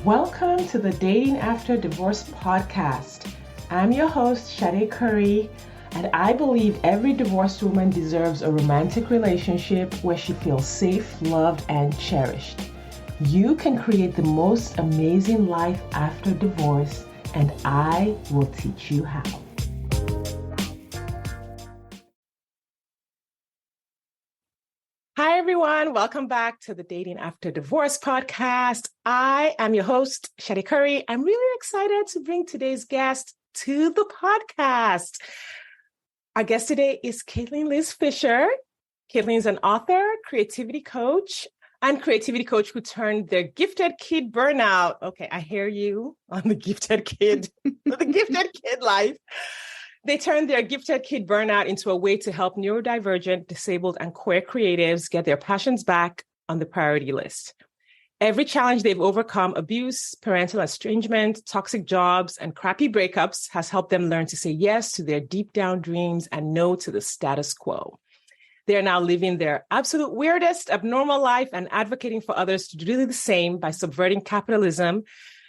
Welcome to the Dating After Divorce podcast. I'm your host, Shade Curry, and I believe every divorced woman deserves a romantic relationship where she feels safe, loved, and cherished. You can create the most amazing life after divorce, and I will teach you how. Hi, everyone. Welcome back to the Dating After Divorce podcast. I am your host, Shade Curry. I'm really excited to bring today's guest to the podcast. Our guest today is Caitlin Liz Fisher. Caitlin is an author, creativity coach who turned their gifted kid burnout. Okay, I hear you on the gifted kid, the gifted kid life. They turned their gifted kid burnout into a way to help neurodivergent, disabled, and queer creatives get their passions back on the priority list. Every challenge they've overcome, abuse, parental estrangement, toxic jobs, and crappy breakups, has helped them learn to say yes to their deep down dreams and no to the status quo. They are now living their absolute weirdest, abnormal life and advocating for others to do the same by subverting capitalism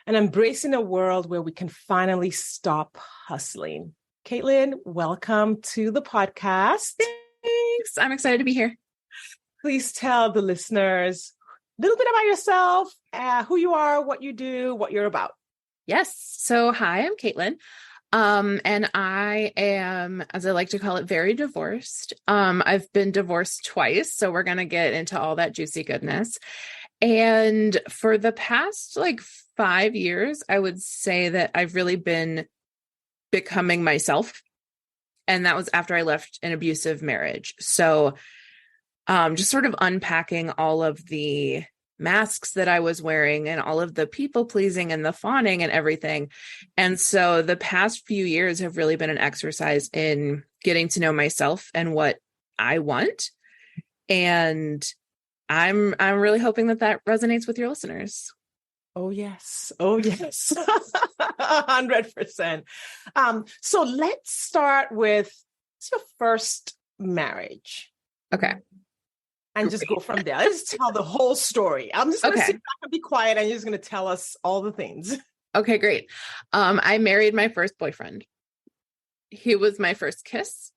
and embracing a world where we can finally stop hustling. Caitlin, welcome to the podcast. Thanks. I'm excited to be here. Please tell the listeners a little bit about yourself, who you are, what you do, what you're about. Yes. So, hi, I'm Caitlin. And I am, as I like to call it, very divorced. I've been divorced twice, so we're going to get into all that juicy goodness. And for the past 5 years, I would say that I've really been becoming myself. And that was after I left an abusive marriage. So just sort of unpacking all of the masks that I was wearing and all of the people pleasing and the fawning and everything. And so the past few years have really been an exercise in getting to know myself and what I want. And I'm really hoping that resonates with your listeners. Oh, yes. 100%. So let's start with your first marriage. Okay. And just go from there. Let's tell the whole story. I'm just going to sit back and be quiet, and you're just going to tell us all the things. Okay, great. I married my first boyfriend. He was my first kiss.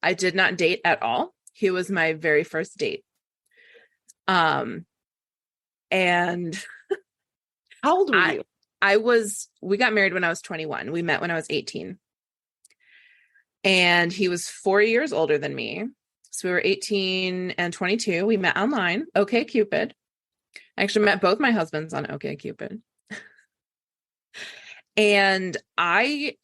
I did not date at all. He was my very first date. And how old were you? We got married when I was 21. We met when I was 18. And he was 4 years older than me. So we were 18 and 22. We met online. OkCupid. I actually met both my husbands on OkCupid. And I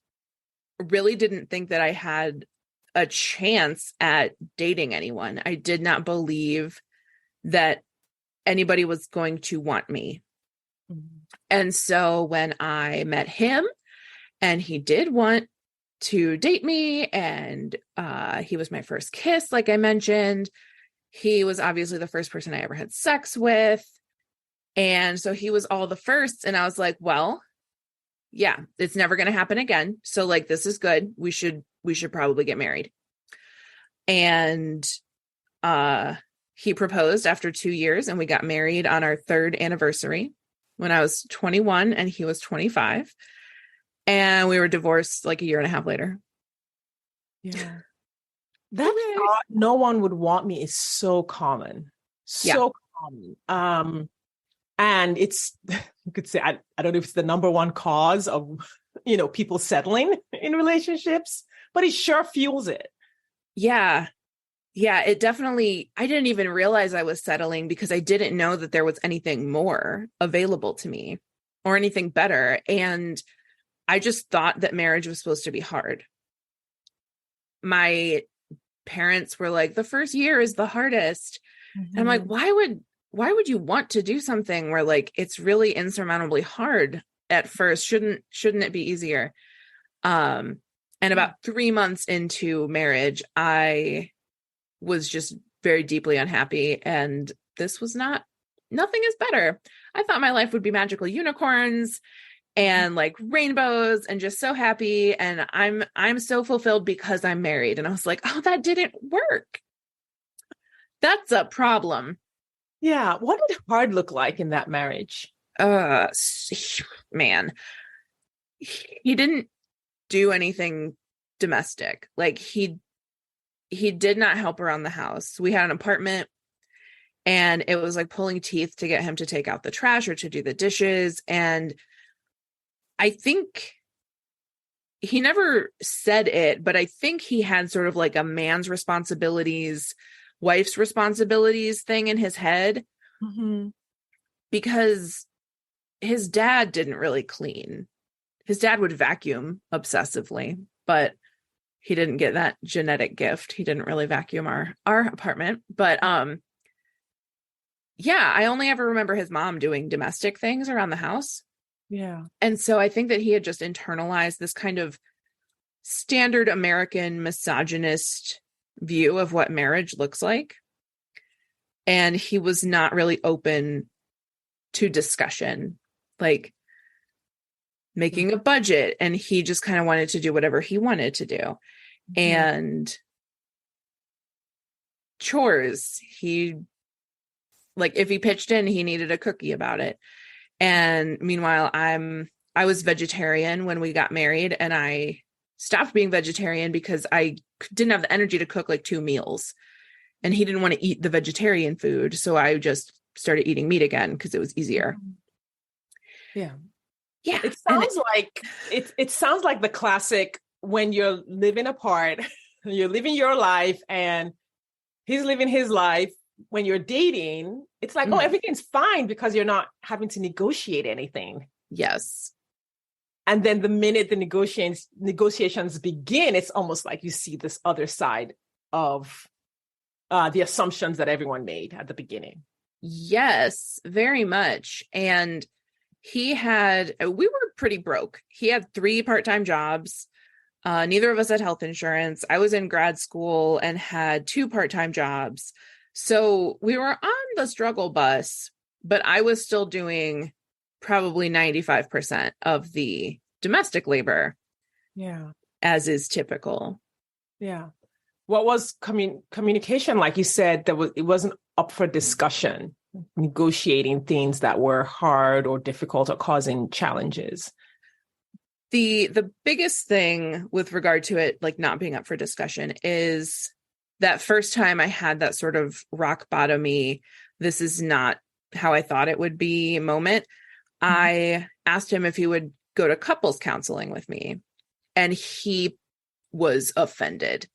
really didn't think that I had a chance at dating anyone. I did not believe that anybody was going to want me. And so when I met him and he did want to date me and he was my first kiss, like I mentioned, he was obviously the first person I ever had sex with. And so he was all the first. And I was like, well, yeah, it's never going to happen again. So this is good. We should probably get married. And he proposed after 2 years and we got married on our third anniversary when I was 21 and he was 25. And we were divorced a year and a half later. Yeah. That thought no one would want me is so common. So common. And it's, you could say, I don't know if it's the number one cause of, people settling in relationships, but it sure fuels it. Yeah. Yeah, it definitely, I didn't even realize I was settling because I didn't know that there was anything more available to me or anything better. And I just thought that marriage was supposed to be hard. My parents were like, the first year is the hardest. Mm-hmm. And I'm like, why would you want to do something where it's really insurmountably hard at first? Shouldn't it be easier? And about 3 months into marriage, I was just very deeply unhappy. And this was nothing is better. I thought my life would be magical unicorns and rainbows and just so happy. And I'm so fulfilled because I'm married. And I was like, oh, that didn't work. That's a problem. Yeah. What did hard look like in that marriage? uh man, he didn't do anything domestic. Like he did not help around the house. We had an apartment, and it was like pulling teeth to get him to take out the trash or to do the dishes. And I think he never said it, but I think he had sort of like a man's responsibilities, wife's responsibilities thing in his head, because his dad didn't really clean. His dad would vacuum obsessively, but he didn't get that genetic gift. He didn't really vacuum our apartment. But yeah, I only ever remember his mom doing domestic things around the house. Yeah. And so I think that he had just internalized this kind of standard American misogynist view of what marriage looks like. And he was not really open to discussion, like making a budget. And he just kind of wanted to do whatever he wanted to do. And chores, he, like, if he pitched in, he needed a cookie about it. And meanwhile, I was vegetarian when we got married, and I stopped being vegetarian because I didn't have the energy to cook like 2 meals, and he didn't want to eat the vegetarian food. So I just started eating meat again because it was easier. Yeah. Yeah. It sounds like the classic when you're living apart, you're living your life and he's living his life. When you're dating, it's like, oh, everything's fine because you're not having to negotiate anything. Yes. And then the minute the negotiations begin, it's almost like you see this other side of the assumptions that everyone made at the beginning. Yes, very much. And we were pretty broke. He had 3 part-time jobs. Neither of us had health insurance. I was in grad school and had 2 part-time jobs. So we were on the struggle bus, but I was still doing probably 95% of the domestic labor. Yeah. As is typical. Yeah. What was communication like? You said it wasn't up for discussion, negotiating things that were hard or difficult or causing challenges. The biggest thing with regard to it, like not being up for discussion, is that first time I had that sort of rock bottomy, this is not how I thought it would be moment. I asked him if he would go to couples counseling with me, and he was offended.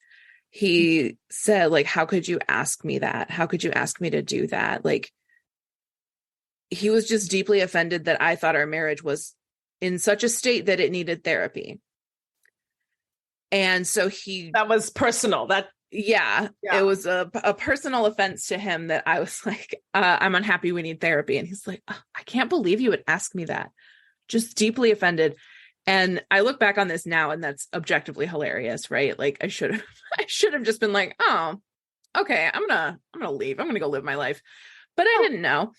He said, like, how could you ask me that? How could you ask me to do that? Like, he was just deeply offended that I thought our marriage was in such a state that it needed therapy. And so that was personal. Yeah, it was a personal offense to him that I was like, I'm unhappy, we need therapy. And he's like, oh, I can't believe you would ask me that. Just deeply offended. And I look back on this now, and that's objectively hilarious, right? Like I should have just been like, oh, okay, I'm gonna leave. I'm gonna go live my life. But I didn't know.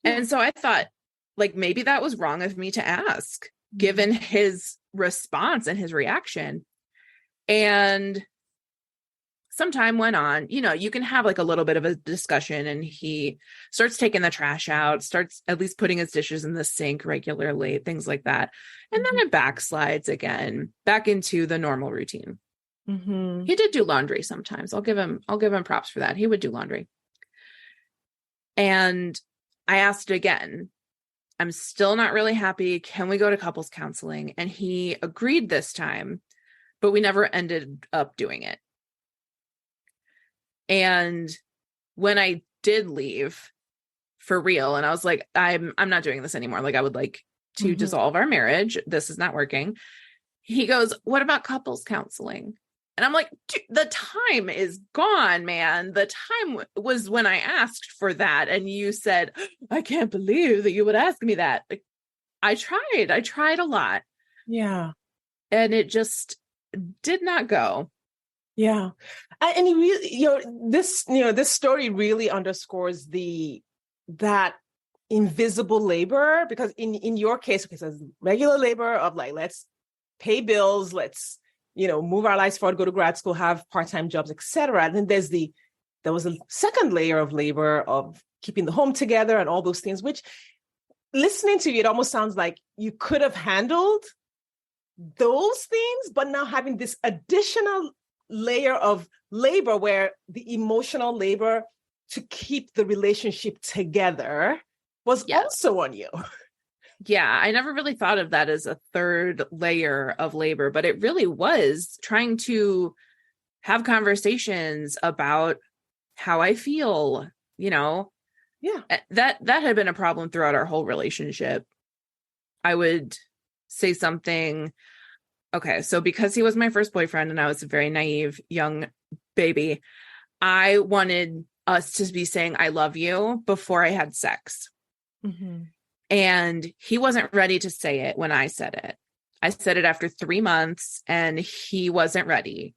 And so I thought, like, maybe that was wrong of me to ask, given his response and his reaction. And some time went on. You can have like a little bit of a discussion, and he starts taking the trash out, starts at least putting his dishes in the sink regularly, things like that. And then it backslides again, back into the normal routine. He did do laundry sometimes. I'll give him props for that. He would do laundry. And I asked again, I'm still not really happy. Can we go to couples counseling? And he agreed this time, but we never ended up doing it. And when I did leave for real, and I was like, I'm not doing this anymore. Like, I would like to dissolve our marriage. This is not working. He goes, what about couples counseling? And I'm like, the time is gone, man. The time was when I asked for that. And you said, I can't believe that you would ask me that. Like, I tried a lot. Yeah. And it just did not go. Yeah. And you really, this story really underscores that invisible labor, because in your case, okay, so it's regular labor of like, let's pay bills, let's, move our lives forward, go to grad school, have part-time jobs, etc. And then there was a second layer of labor of keeping the home together and all those things, which listening to you, it almost sounds like you could have handled those things, but now having this additional layer of labor where the emotional labor to keep the relationship together was also on you. Yeah, I never really thought of that as a third layer of labor, but it really was trying to have conversations about how I feel, Yeah. That had been a problem throughout our whole relationship. I would say something, okay, so because he was my first boyfriend and I was a very naive young baby, I wanted us to be saying I love you before I had sex. Mm-hmm. And he wasn't ready to say it when I said it. I said it after 3 months and he wasn't ready.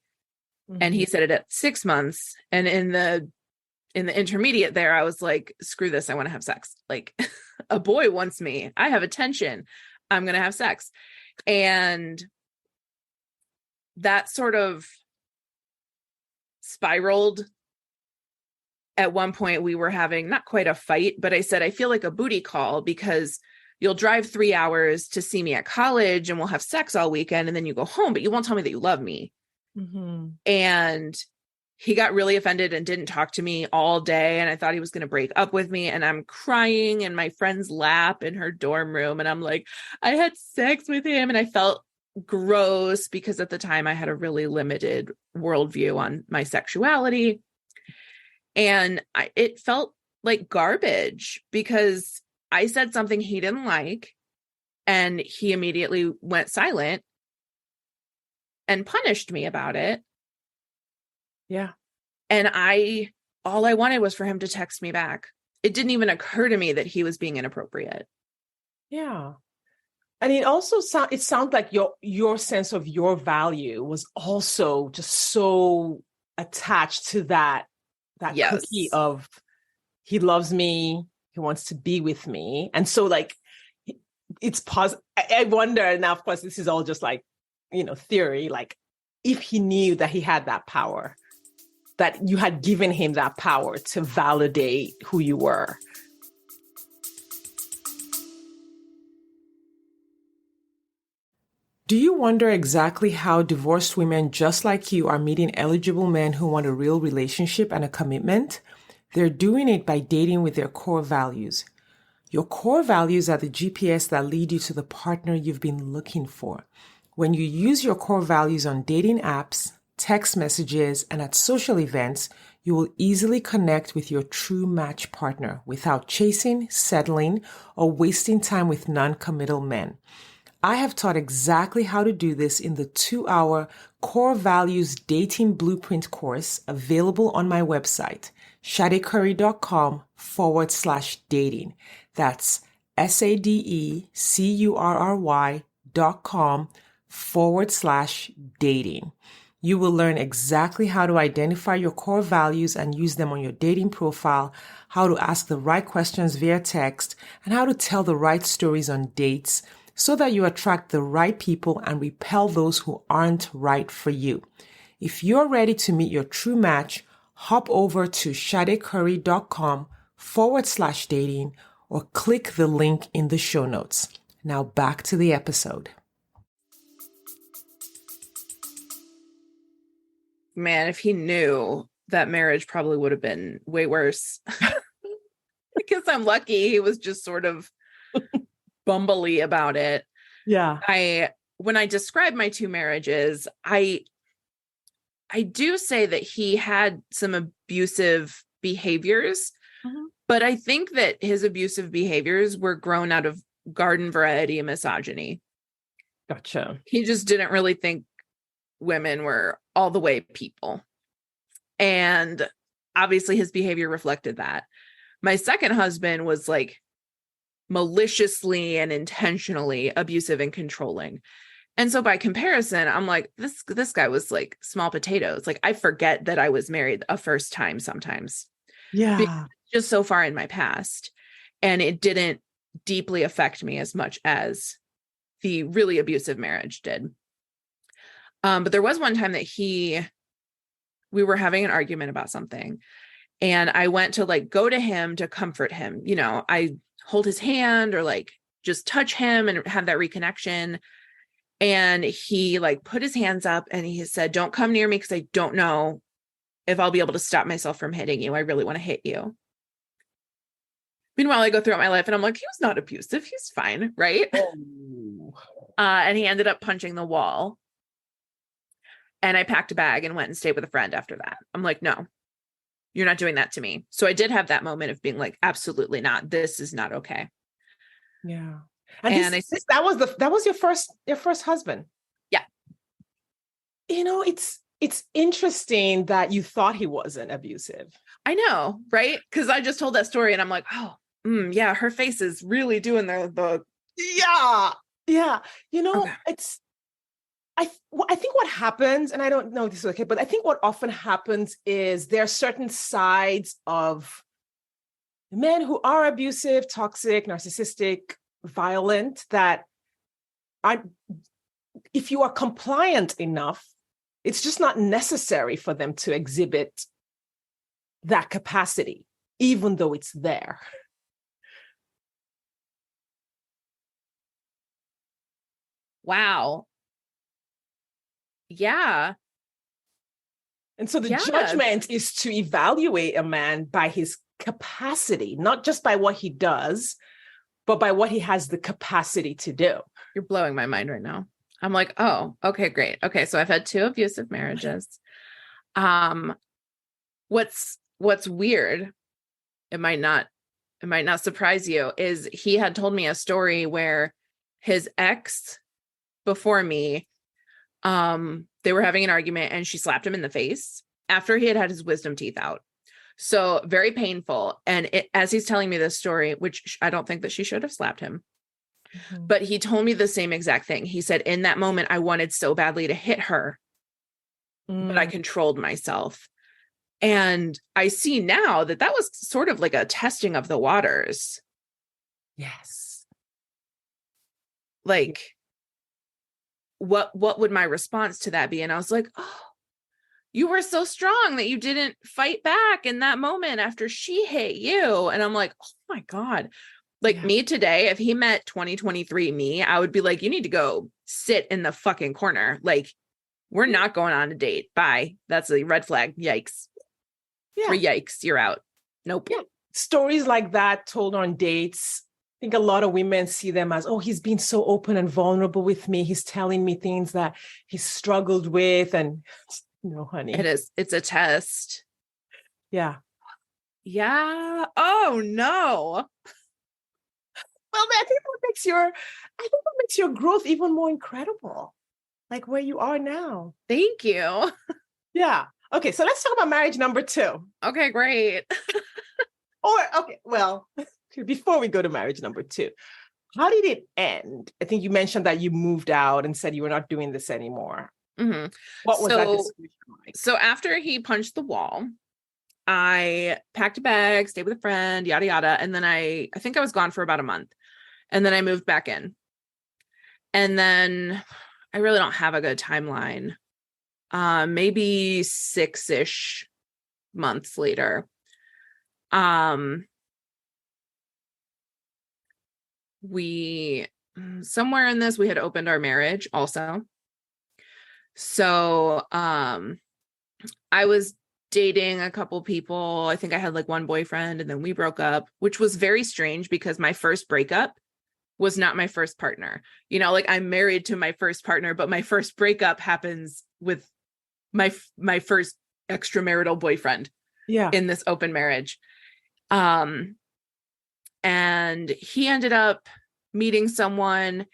Mm-hmm. And he said it at 6 months. And in the intermediate there, I was like, screw this. I want to have sex. Like a boy wants me. I have attention. I'm going to have sex. And that sort of spiraled. At one point we were having not quite a fight, but I said, I feel like a booty call because you'll drive 3 hours to see me at college and we'll have sex all weekend. And then you go home, but you won't tell me that you love me. Mm-hmm. And he got really offended and didn't talk to me all day. And I thought he was going to break up with me. And I'm crying in my friend's lap in her dorm room. And I'm like, I had sex with him. And I felt gross because at the time I had a really limited worldview on my sexuality. And it felt like garbage because I said something he didn't like and he immediately went silent and punished me about it. Yeah. And all I wanted was for him to text me back. It didn't even occur to me that he was being inappropriate. Yeah. And it also sounds like your sense of your value was also just so attached to that Yes. cookie of he loves me, he wants to be with me. And so like it's positive. I wonder now, of course, this is all just like, theory, like if he knew that he had that power, that you had given him that power to validate who you were. Do you wonder exactly how divorced women just like you are meeting eligible men who want a real relationship and a commitment? They're doing it by dating with their core values. Your core values are the GPS that lead you to the partner you've been looking for. When you use your core values on dating apps, text messages, and at social events, you will easily connect with your true match partner without chasing, settling, or wasting time with non-committal men. I have taught exactly how to do this in the 2-hour Core Values Dating Blueprint course available on my website, shadecurry.com/dating. That's SADECURRY.com/dating. You will learn exactly how to identify your core values and use them on your dating profile, how to ask the right questions via text, and how to tell the right stories on dates, so that you attract the right people and repel those who aren't right for you. If you're ready to meet your true match, hop over to shadecurry.com/dating or click the link in the show notes. Now back to the episode. Man, if he knew, that marriage probably would have been way worse. Because I'm lucky he was just sort of bumbly about it. Yeah. When I describe my 2 marriages, I do say that he had some abusive behaviors, but I think that his abusive behaviors were grown out of garden variety misogyny. Gotcha. He just didn't really think women were all the way people. And obviously his behavior reflected that. My second husband was like maliciously and intentionally abusive and controlling. And so by comparison, I'm like, this guy was like small potatoes. Like I forget that I was married a first time sometimes. Yeah. Just so far in my past. And it didn't deeply affect me as much as the really abusive marriage did. But there was one time that we were having an argument about something. And I went to like go to him to comfort him. I hold his hand or like just touch him and have that reconnection. And he like put his hands up and he said, don't come near me because I don't know if I'll be able to stop myself from hitting you. I really want to hit you. Meanwhile, I go throughout my life and I'm like, he was not abusive. He's fine. Right. Oh. And he ended up punching the wall. And I packed a bag and went and stayed with a friend after that. I'm like, no, you're not doing that to me. So I did have that moment of being like, absolutely not. This is not okay. Yeah. And that was your first husband. Yeah. You know, it's interesting that you thought he wasn't abusive. I know, right? Because I just told that story and I'm like, oh, yeah, her face is really doing the yeah. You know, okay. I think what happens, and I don't know if this is okay, but I think what often happens is there are certain sides of men who are abusive, toxic, narcissistic, violent, that if you are compliant enough, it's just not necessary for them to exhibit that capacity, even though it's there. Wow. Yeah. And so the judgment is to evaluate a man by his capacity, not just by what he does, but by what he has the capacity to do. You're blowing my mind right now. I'm like, oh, okay, great. Okay. So I've had 2 abusive marriages. What's weird, it might not surprise you, is he had told me a story where his ex before me, they were having an argument and she slapped him in the face after he had his wisdom teeth out. So very painful. And as he's telling me this story, which I don't think that she should have slapped him, but he told me the same exact thing. He said, in that moment, I wanted so badly to hit her, but I controlled myself. And I see now that was sort of like a testing of the waters. Yes. Like, what would my response to that be? And I was like, oh, you were so strong that you didn't fight back in that moment after she hit you. And I'm like, oh my God. Like me today, if he met 2023 me, I would be like, you need to go sit in the fucking corner. Like, we're not going on a date. Bye. That's a red flag. Yikes. Yeah. Or yikes, you're out. Nope. Yeah. Stories like that told on dates, I think a lot of women see them as, oh, he's been so open and vulnerable with me. He's telling me things that he's struggled with. And no, honey. It's a test. Yeah. Yeah. Oh no. Well, I think that makes your growth even more incredible. Like where you are now. Thank you. Yeah. Okay, so let's talk about marriage number 2. Okay, great. Well, before we go to marriage number 2, how did it end? I think you mentioned that you moved out and said you were not doing this anymore. Mm-hmm. What was that discussion like? So after he punched the wall, I packed a bag, stayed with a friend, yada, yada. And then I think I was gone for about a month. And then I moved back in. And then I really don't have a good timeline. Maybe 6-ish months later. We somewhere in this, we had opened our marriage also. So, I was dating a couple people. I think I had like one boyfriend and then we broke up, which was very strange because my first breakup was not my first partner. You know, like I'm married to my first partner, but my first breakup happens with my first extramarital boyfriend in this open marriage. And he ended up meeting someone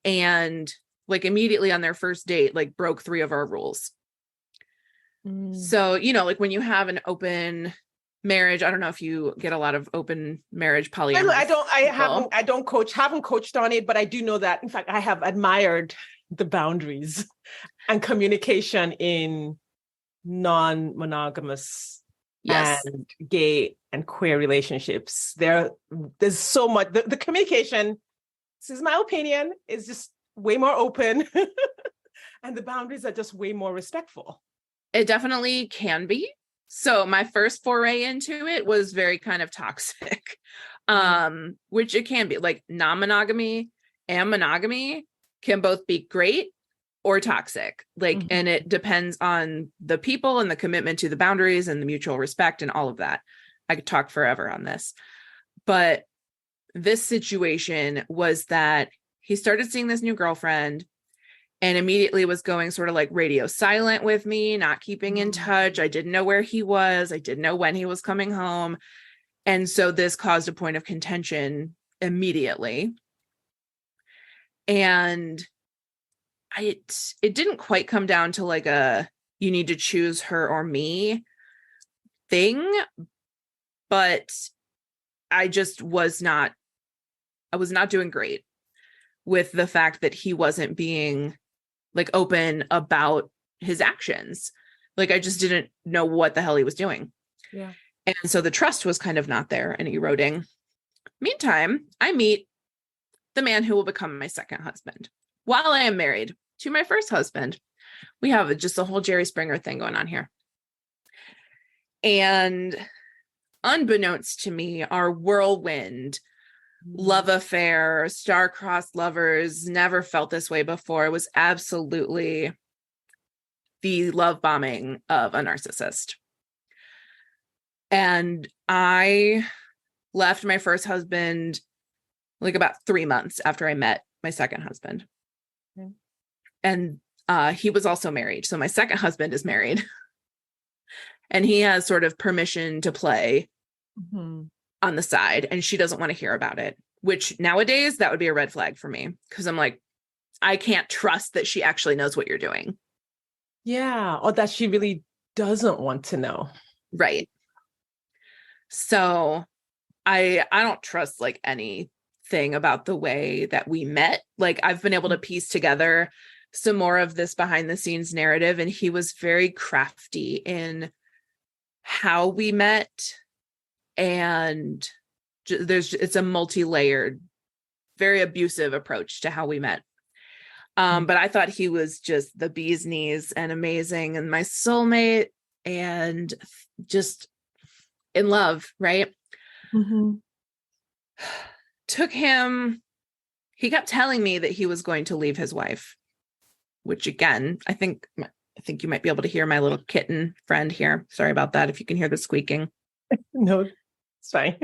and like immediately on their first date, like broke 3 of our rules. So, you know, like when you have an open marriage, I don't know if you get a lot of open marriage polyamory. Haven't coached on it, but I do know that. In fact, I have admired the boundaries and communication in non-monogamous and gay and queer relationships. There's so much, the communication, this is my opinion, is just way more open and the boundaries are just way more respectful. It definitely can be. So my first foray into it was very kind of toxic. Which it can be. Like non-monogamy and monogamy can both be great or toxic. Like, and it depends on the people and the commitment to the boundaries and the mutual respect and all of that. I could talk forever on this, but this situation was that he started seeing this new girlfriend and immediately was going sort of like radio silent with me, not keeping in touch. I didn't know where he was. I didn't know when he was coming home. And so this caused a point of contention immediately. And it didn't quite come down to like a, you need to choose her or me thing, but I was not doing great with the fact that he wasn't being like open about his actions. Like I just didn't know what the hell he was doing. Yeah. And so the trust was kind of not there and eroding. Meantime, I meet the man who will become my second husband while I am married to my first husband. We have just a whole Jerry Springer thing going on here. And unbeknownst to me, our whirlwind love affair, star-crossed lovers, never felt this way before. It was absolutely the love bombing of a narcissist. And I left my first husband like about 3 months after I met my second husband. Okay. And he was also married. So my second husband is married. And he has sort of permission to play on the side. And she doesn't want to hear about it, which nowadays that would be a red flag for me. Because I'm like, I can't trust that she actually knows what you're doing. Yeah. Or that she really doesn't want to know. Right. So I don't trust like anything about the way that we met. Like I've been able to piece together some more of this behind the scenes narrative. And he was very crafty in how we met. And it's a multi-layered, very abusive approach to how we met. But I thought he was just the bee's knees and amazing and my soulmate and just in love, right? He kept telling me that he was going to leave his wife, which again, I think you might be able to hear my little kitten friend here. Sorry about that if you can hear the squeaking. No, it's fine.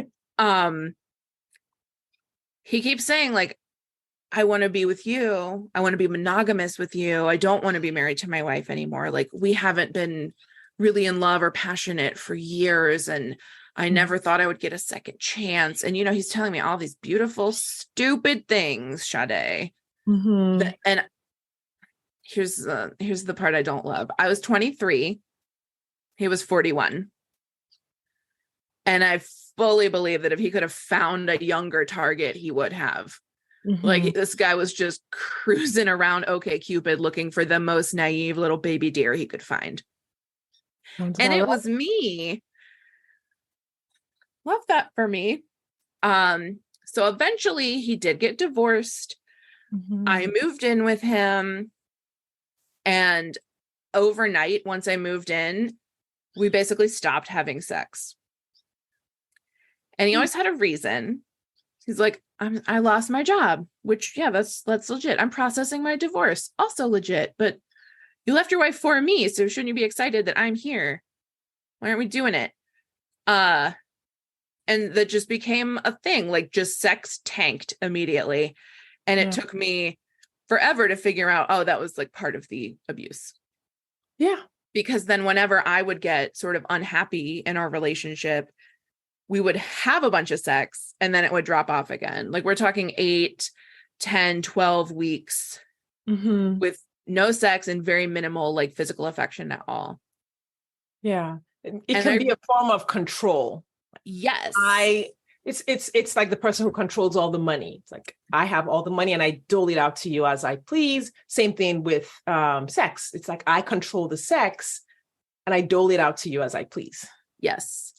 He keeps saying like, I want to be with you. I want to be monogamous with you. I don't want to be married to my wife anymore. Like we haven't been really in love or passionate for years. And I never thought I would get a second chance. And, he's telling me all these beautiful, stupid things, Sade. And here's the part I don't love. I was 23. He was 41. And I fully believe that if he could have found a younger target, he would have. Like this guy was just cruising around OkCupid looking for the most naive little baby deer he could find. And it was me. Love that for me. So eventually he did get divorced. I moved in with him. And overnight, once I moved in, we basically stopped having sex. And he always had a reason. He's like, I lost my job, which, yeah, that's legit. I'm processing my divorce. Also legit. But you left your wife for me. So shouldn't you be excited that I'm here? Why aren't we doing it? And that just became a thing. Like just sex tanked immediately. And it took me forever to figure out, oh, that was like part of the abuse. Yeah. Because then whenever I would get sort of unhappy in our relationship, we would have a bunch of sex and then it would drop off again. Like we're talking 8, 10, 12 weeks with no sex and very minimal like physical affection at all. Yeah. It can be a form of control. Yes. It's like the person who controls all the money. It's like, I have all the money and I dole it out to you as I please. Same thing with sex. It's like, I control the sex and I dole it out to you as I please. Yes.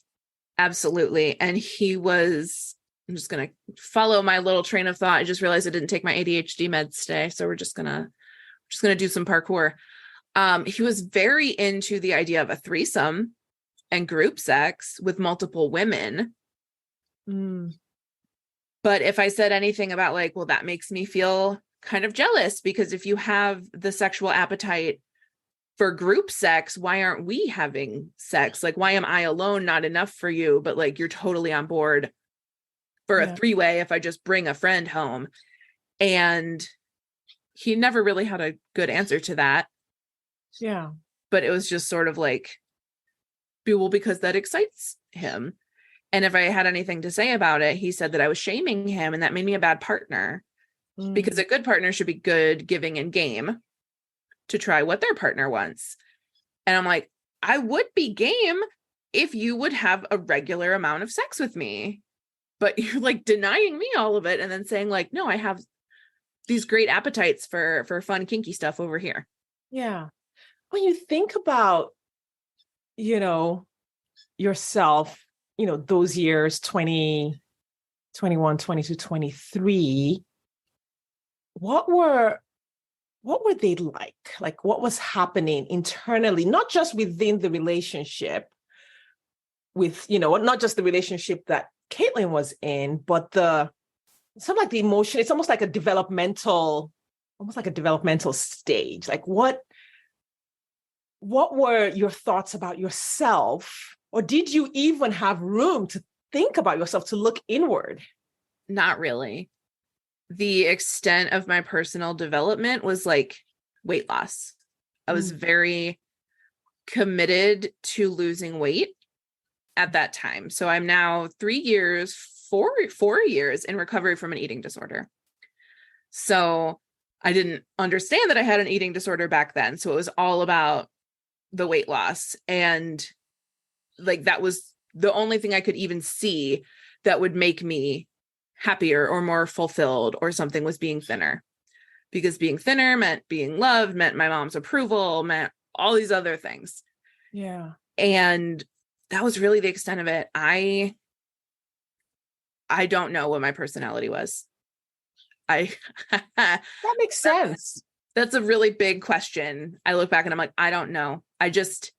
Absolutely. And I'm just going to follow my little train of thought. I just realized I didn't take my ADHD meds today. So we're just going to do some parkour. He was very into the idea of a threesome and group sex with multiple women. But if I said anything about like, well, that makes me feel kind of jealous, because if you have the sexual appetite for group sex, why aren't we having sex? Like, why am I alone not enough for you, but like you're totally on board for a three-way if I just bring a friend home? And he never really had a good answer to that. Yeah. But it was just sort of like, well, because that excites him. And if I had anything to say about it, he said that I was shaming him, and that made me a bad partner, because a good partner should be good, giving, and game to try what their partner wants. And I'm like, I would be game if you would have a regular amount of sex with me, but you're like denying me all of it and then saying like, no, I have these great appetites for fun, kinky stuff over here. Yeah. When you think about, yourself, those years, 20, 21, 22, 23, what were they like? Like, what was happening internally, not just within the relationship with, not just the relationship that Caitlin was in, but something like the emotion. It's almost like a developmental stage. Like, what were your thoughts about yourself? Or did you even have room to think about yourself, to look inward? Not really. The extent of my personal development was like weight loss. I was very committed to losing weight at that time. So I'm now 4 years in recovery from an eating disorder. So I didn't understand that I had an eating disorder back then. So it was all about the weight loss. And like, that was the only thing I could even see that would make me happier or more fulfilled or something, was being thinner, because being thinner meant being loved, meant my mom's approval, meant all these other things. Yeah. And that was really the extent of it. I don't know what my personality was. That makes sense. That's a really big question. I look back and I'm like, I don't know. I just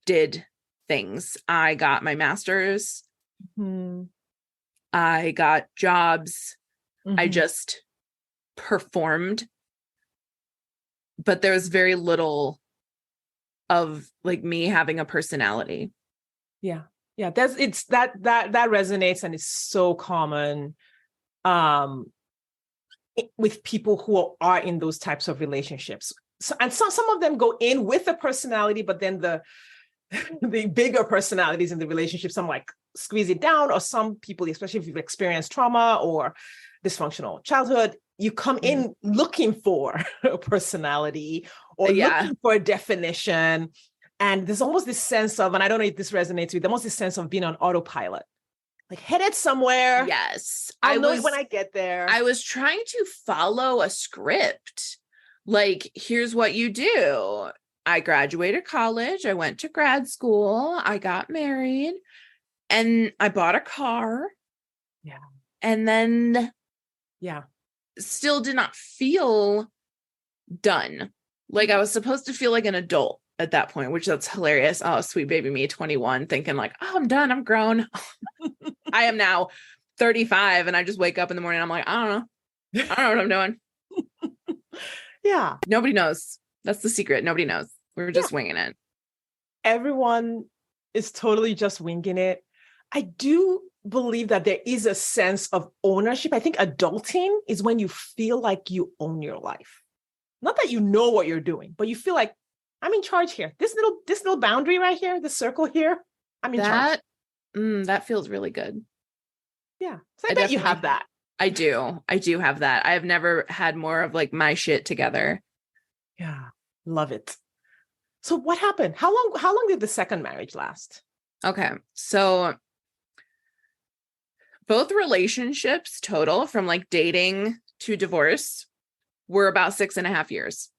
did things. I got my master's. I got jobs. I just performed. But there was very little of like me having a personality. Yeah. Yeah. That resonates, and it's so common with people who are in those types of relationships. So, and some of them go in with a personality, but then the bigger personalities in the relationship, some like squeeze it down, or some people, especially if you've experienced trauma or dysfunctional childhood, you come in looking for a personality or looking for a definition. And there's almost this sense of, and I don't know if this resonates with, almost this sense of being on autopilot, like headed somewhere. Yes. I know it when I get there. I was trying to follow a script. Like, here's what you do. I graduated college. I went to grad school. I got married, and I bought a car. Yeah. And then still did not feel done. Like, I was supposed to feel like an adult at that point, which that's hilarious. Oh, sweet baby me, 21, thinking like, oh, I'm done. I'm grown. I am now 35, and I just wake up in the morning. I'm like, I don't know. I don't know what I'm doing. Yeah. Nobody knows. That's the secret. Nobody knows. We're just winging it. Everyone is totally just winging it. I do believe that there is a sense of ownership. I think adulting is when you feel like you own your life. Not that you know what you're doing, but you feel like, I'm in charge here. This little boundary right here, this circle here, I'm in charge. That feels really good. Yeah. So I bet you have that. I do have that. I have never had more of like my shit together. Yeah. Love it. So what happened? How long did the second marriage last? Okay. So both relationships total, from like dating to divorce, were about 6.5 years,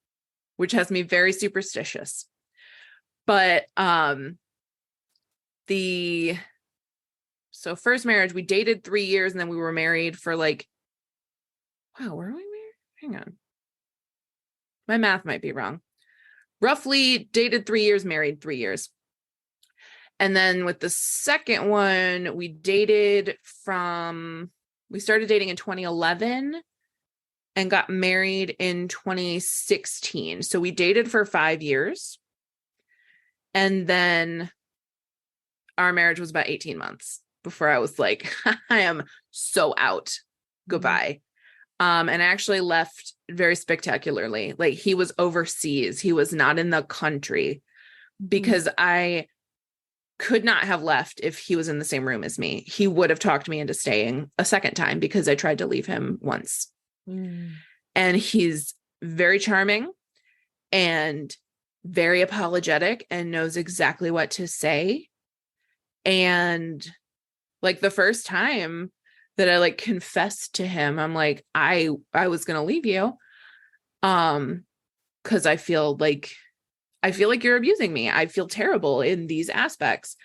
which has me very superstitious. But so first marriage, we dated 3 years, and then we were married for like, wow, were we married? Hang on. My math might be wrong. Roughly dated 3 years, married 3 years. And then with the second one, we dated from We started dating in 2011 and got married in 2016. So we dated for 5 years. And then our marriage was about 18 months before I was like, I am so out. Goodbye. And I actually left very spectacularly. Like, he was overseas. He was not in the country, because I could not have left if he was in the same room as me. He would have talked me into staying a second time because I tried to leave him once. And he's very charming and very apologetic and knows exactly what to say. And like, the first time that I like confessed to him, I'm like, I was going to leave you. Cause I feel like you're abusing me. I feel terrible in these aspects.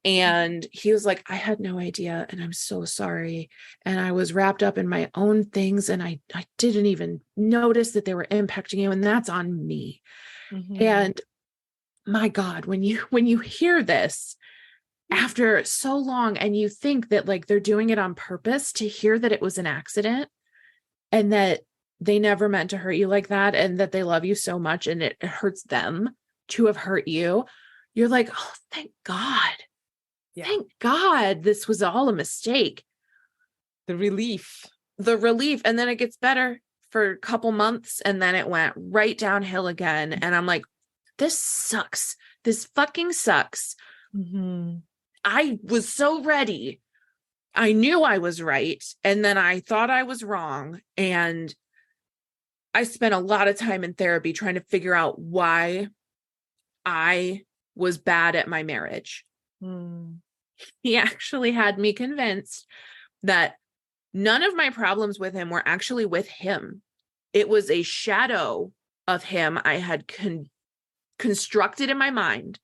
And he was like, I had no idea. And I'm so sorry. And I was wrapped up in my own things. And I didn't even notice that they were impacting you. And that's on me. And my God, when you hear this after so long, and you think that like they're doing it on purpose, to hear that it was an accident and that they never meant to hurt you like that, and that they love you so much and it hurts them to have hurt you, you're like, oh, thank God. Thank God this was all a mistake. The relief. And then it gets better for a couple months, and then it went right downhill again. And I'm like, this sucks. This fucking sucks. I was so ready. I knew I was right. And then I thought I was wrong. And I spent a lot of time in therapy trying to figure out why I was bad at my marriage. He actually had me convinced that none of my problems with him were actually with him. It was a shadow of him I had constructed in my mind,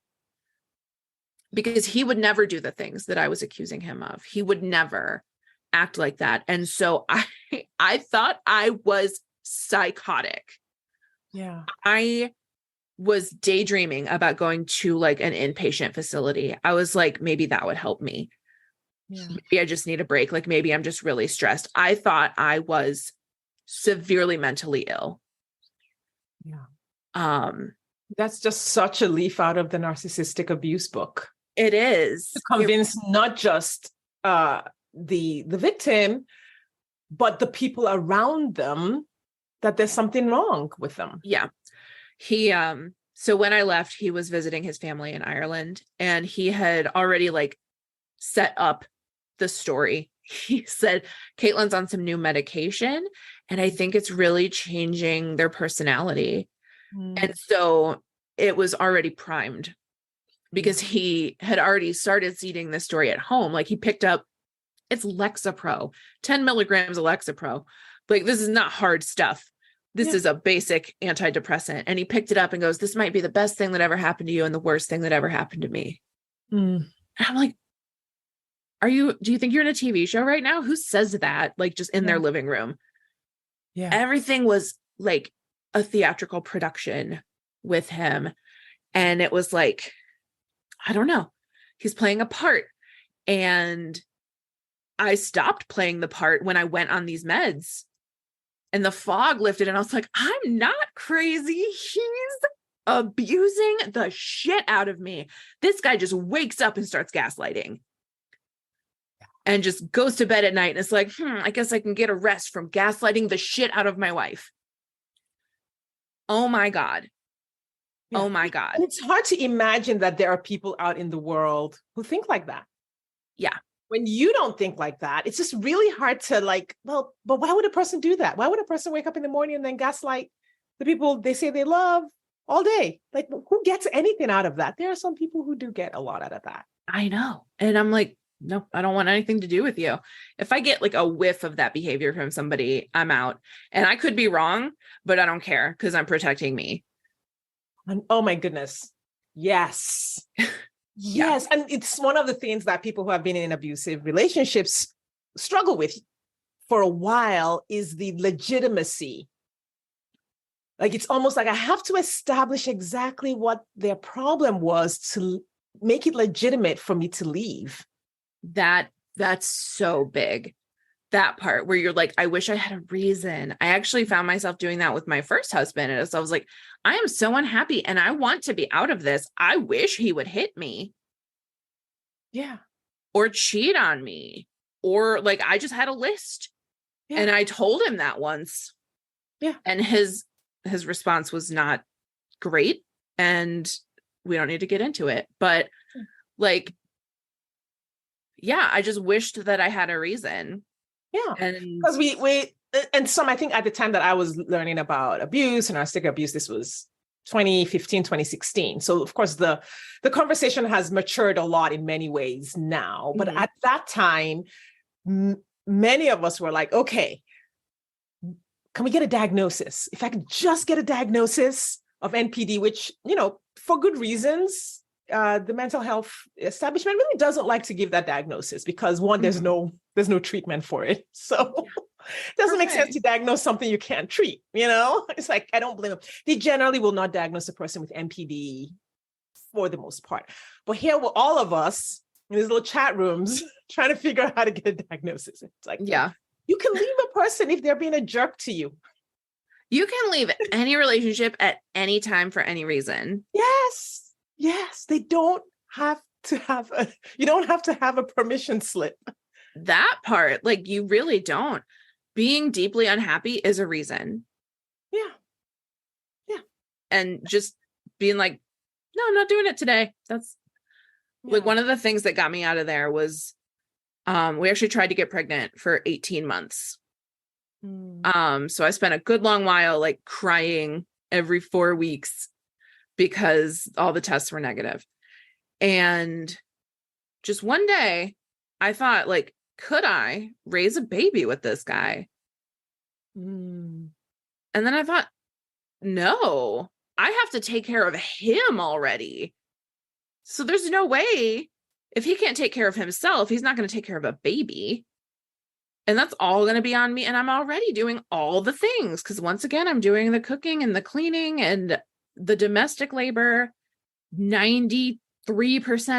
because he would never do the things that I was accusing him of. He would never act like that. And so I thought I was psychotic. I was daydreaming about going to like an inpatient facility. I was like, maybe that would help me. Maybe I just need a break. Like, maybe I'm just really stressed. I thought I was severely mentally ill. That's just such a leaf out of the narcissistic abuse book. It is. To convince not just the victim, but the people around them that there's something wrong with them. Yeah. He, so when I left, he was visiting his family in Ireland, and he had already like set up the story. He said, Caitlin's on some new medication, and I think it's really changing their personality. And so it was already primed, because he had already started seeding this story at home. Like, he picked up, it's Lexapro, 10 milligrams of Lexapro. Like, this is not hard stuff. This is a basic antidepressant. And he picked it up and goes, this might be the best thing that ever happened to you and the worst thing that ever happened to me. And I'm like, do you think you're in a TV show right now? Who says that? Like, just in their living room. Everything was like a theatrical production with him. And it was like, I don't know, he's playing a part. And I stopped playing the part when I went on these meds, and the fog lifted, and I was like, I'm not crazy. He's abusing the shit out of me. This guy just wakes up and starts gaslighting and just goes to bed at night. And it's like, I guess I can get a rest from gaslighting the shit out of my wife. Oh my God. Oh my God. And it's hard to imagine that there are people out in the world who think like that. Yeah. When you don't think like that, it's just really hard to like, well, but why would a person do that? Why would a person wake up in the morning and then gaslight the people they say they love all day? Like, who gets anything out of that? There are some people who do get a lot out of that. I know. And I'm like, no, I don't want anything to do with you. If I get like a whiff of that behavior from somebody, I'm out. And I could be wrong, but I don't care, because I'm protecting me. And, oh my goodness. Yes. Yes. And it's one of the things that people who have been in abusive relationships struggle with for a while, is the legitimacy. Like, it's almost like I have to establish exactly what their problem was to make it legitimate for me to leave. That's so big. that part where you're like, I wish I had a reason. I actually found myself doing that with my first husband. And so I was like, I am so unhappy and I want to be out of this. I wish he would hit me. Yeah. Or cheat on me. Or like, I just had a list. Yeah. And I told him that once. Yeah. And his response was not great. And we don't need to get into it. But like, yeah, I just wished that I had a reason. Yeah. And because I think at the time that I was learning about abuse and narcissistic abuse, this was 2015, 2016. So of course the conversation has matured a lot in many ways now. But at that time, many of us were like, okay, can we get a diagnosis? If I could just get a diagnosis of NPD, which, for good reasons, the mental health establishment really doesn't like to give that diagnosis because one, there's no treatment for it. So it doesn't make sense to diagnose something you can't treat, It's like, I don't blame them. They generally will not diagnose a person with NPD for the most part. But here were all of us in these little chat rooms trying to figure out how to get a diagnosis. It's like, yeah, you can leave a person if they're being a jerk to you. You can leave any relationship at any time for any reason. Yes, they don't have to you don't have to have a permission slip. That part, like, you really don't. Being deeply unhappy is a reason. Yeah. And just being like, no, I'm not doing it today. That's like one of the things that got me out of there was, we actually tried to get pregnant for 18 months. So I spent a good long while like crying every 4 weeks because all the tests were negative. And just one day I thought, like, could I raise a baby with this guy? And then I thought, no, I have to take care of him already. So there's no way, if he can't take care of himself, he's not going to take care of a baby. And that's all going to be on me. And I'm already doing all the things because once again, I'm doing the cooking and the cleaning and the domestic labor, 93%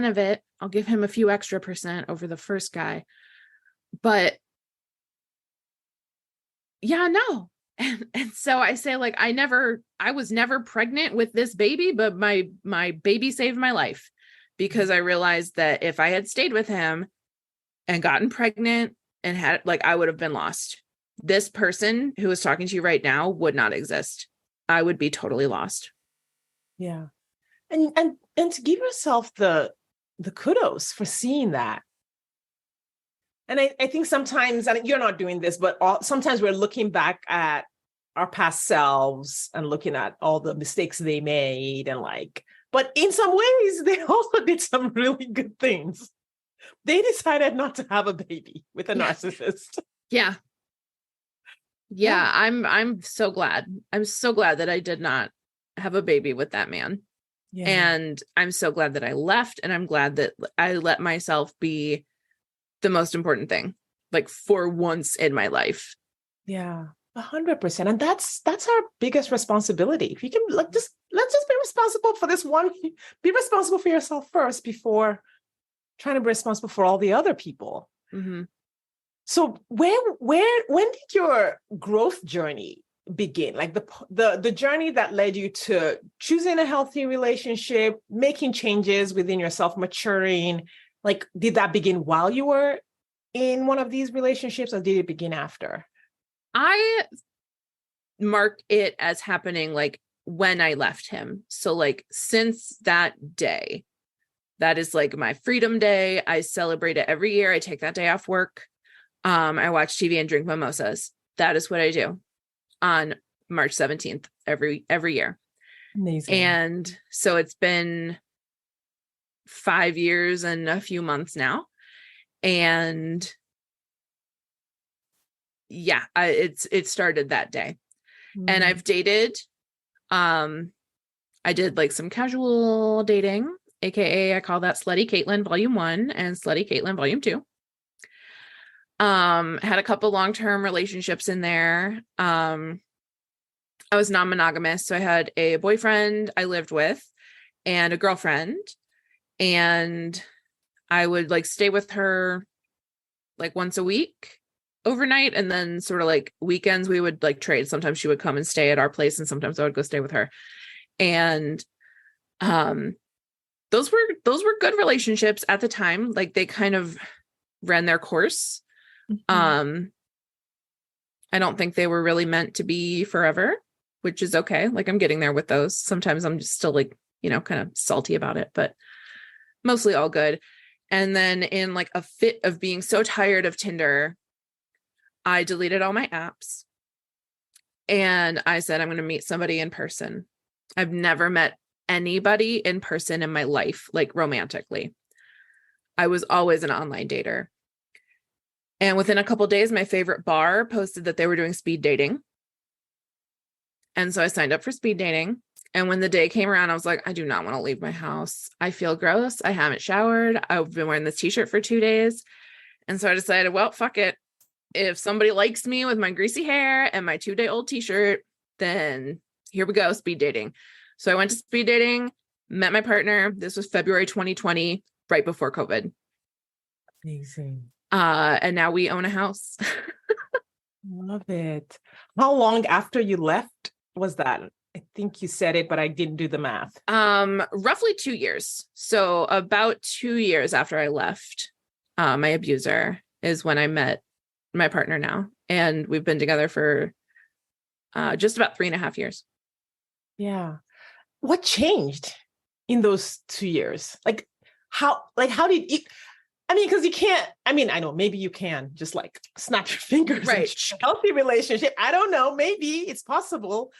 of it. I'll give him a few extra percent over the first guy. But yeah, no. And so I say, like, I was never pregnant with this baby, but my baby saved my life because I realized that if I had stayed with him and gotten pregnant and had, like, I would have been lost. This person who is talking to you right now would not exist. I would be totally lost. Yeah. And to give yourself the kudos for seeing that. And I think sometimes, and you're not doing this, but sometimes we're looking back at our past selves and looking at all the mistakes they made and but in some ways, they also did some really good things. They decided not to have a baby with a narcissist. Yeah. I'm so glad. I'm so glad that I did not have a baby with that man. Yeah. And I'm so glad that I left, and I'm glad that I let myself be the most important thing, like, for once in my life. Yeah, 100%. And that's our biggest responsibility. If you can, let's just be responsible for this one. Be responsible for yourself first before trying to be responsible for all the other people. Mm-hmm. So when did your growth journey begin? Like the journey that led you to choosing a healthy relationship, making changes within yourself, maturing. Like, did that begin while you were in one of these relationships, or did it begin after? I mark it as happening like when I left him. So like since that day, that is like my freedom day. I celebrate it every year. I take that day off work. I watch TV and drink mimosas. That is what I do on March 17th every year. Amazing. And so it's been 5 years and a few months now. And yeah, it started that day. And I've dated, I did like some casual dating, AKA I call that Slutty Caitlin Volume 1 and Slutty Caitlin Volume 2. Had a couple long-term relationships in there. I was non-monogamous. So I had a boyfriend I lived with and a girlfriend, and I would like stay with her like once a week overnight, and then sort of like weekends we would like trade. Sometimes she would come and stay at our place, and sometimes I would go stay with her. And those were good relationships at the time. Like they kind of ran their course. I don't think they were really meant to be forever, which is okay. Like I'm getting there with those. Sometimes I'm just still like, kind of salty about it, but mostly all good. And then in like a fit of being so tired of Tinder, I deleted all my apps and I said, I'm going to meet somebody in person. I've never met anybody in person in my life, like romantically. I was always an online dater. And within a couple of days, my favorite bar posted that they were doing speed dating. And so I signed up for speed dating. And when the day came around, I was like, I do not want to leave my house. I feel gross. I haven't showered. I've been wearing this t-shirt for 2 days. And so I decided, well, fuck it. If somebody likes me with my greasy hair and my 2-day-old t-shirt, then here we go, speed dating. So I went to speed dating, met my partner. This was February 2020, right before COVID. Amazing. And now we own a house. Love it. How long after you left was that? I think you said it, but I didn't do the math. Roughly 2 years. So about 2 years after I left, my abuser is when I met my partner now. And we've been together for just about 3.5 years. Yeah. What changed in those 2 years? How did you, because you can't, I know maybe you can just like snap your fingers, right? And healthy relationship. I don't know. Maybe it's possible.